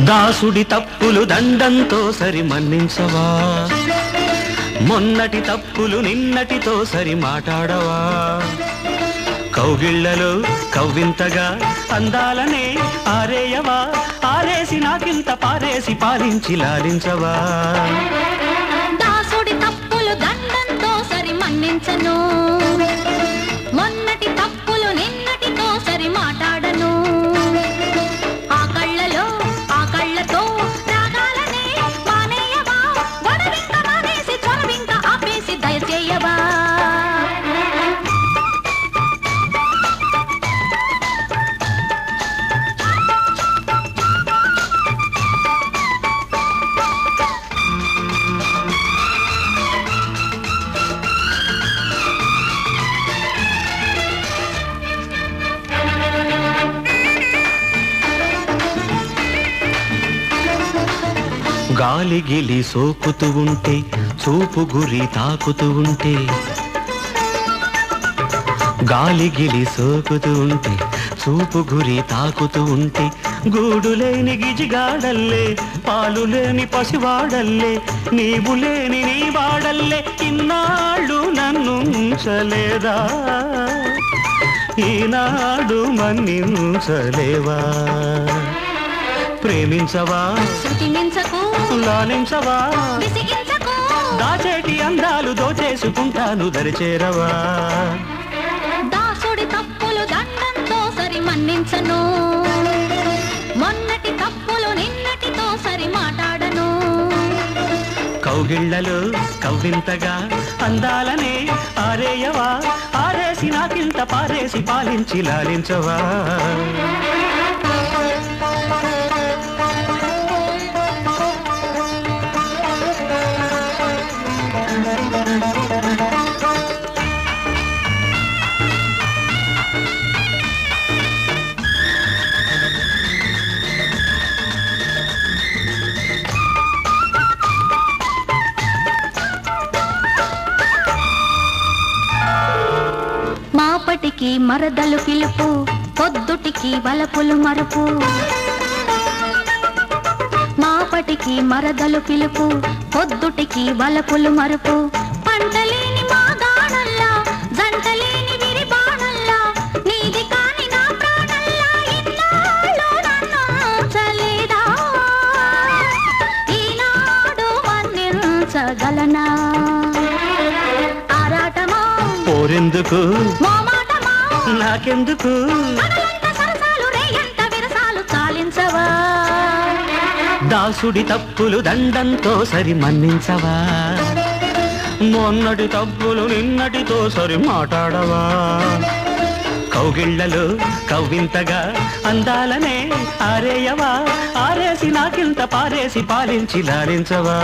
దాసుడి తప్పులు దండంతో సరి మన్నించవా, మొన్నటి తప్పులు నిన్నటితో సరి మాట్లాడవా, కౌగిళ్లలో కవ్వింతగా అందాలనే ఆరేయవా, ఆరేసి నాకింత పారేసి పాలించి లాలించవా. దాసుడి తప్పులు దండంతో సరి మన్నించను, మొన్నటి తప్పులు నిన్నటితో సరి మాట్లాడను, ఆ కళ్ళలో ఆ కళ్ళతో రాగాలనే మానేయవా, గొడవింక మానేసి చొరవింక ఆపేసి దయచేయవా. గాలి గిలి సోకుతూ ఉంటే, చూపు గురి తాకుతూ ఉంటే, గాలి గిలి సోకుతూ ఉంటే, చూపు గురి తాకుతూ ఉంటే, గూడు లేని గిజిగాడల్లే, పాలు లేని పసివాడల్లే, నీవు లేని నీ వాడల్లే, ఇన్నాళ్ళు నన్ను ఉంచలేదా, ఈనాడు మన్నించలేవా. ప్రేమించవా, శృతిమించకు, లాలించవా, విసిగించకు, దాచేటి అందాలు దోచేసుకుంటాను దరిచేరవా. దాసుడి తప్పులు దండంతో సరి మన్నించను, మొన్నటి తప్పులు నిన్నటితో సరి మాట్లాడను, కౌగిళ్లలో కవ్వింతగా అందాలనే ఆరేయవా, ఆరేసి నాకింత పారేసి పాలించి లాలించవా. మాపటికి మరదలు పిలుపు, పొద్దుటికి వలపులు మరుపు, మాపటికి మరదలు పిలుపు, పొద్దుటికి వలపులు మరుపు, పంటలేని మా గాడల్లా, జంటలేని విరి బాణల్లా, నీది కాని నా ప్రాణల్లా, ఇన్నాళ్ళు నన్ను ఉంచలేదా, ఈనాడు మన్నించగలనా. ఆరాటమా పోరెందుకు మోమాటమా నాకెందుకు, పగలంత సరసాలు రేయంత విరసాలు చాలించవా. దాసుడి తప్పులు దండంతో సరి మన్నించవా, మొన్నటి తప్పులు నిన్నటితో సరి మాట్లాడవా, కౌగిళ్లలో కవ్వింతగా అందాలనే ఆరేయవా, ఆరేసి నాకింత పారేసి పాలించి లాలించవా.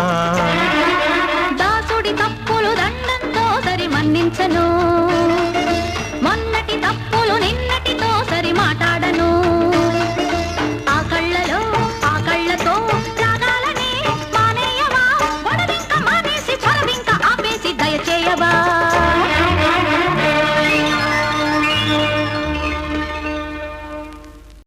దాసుడి తప్పులు దండంతో సరి మన్నించను.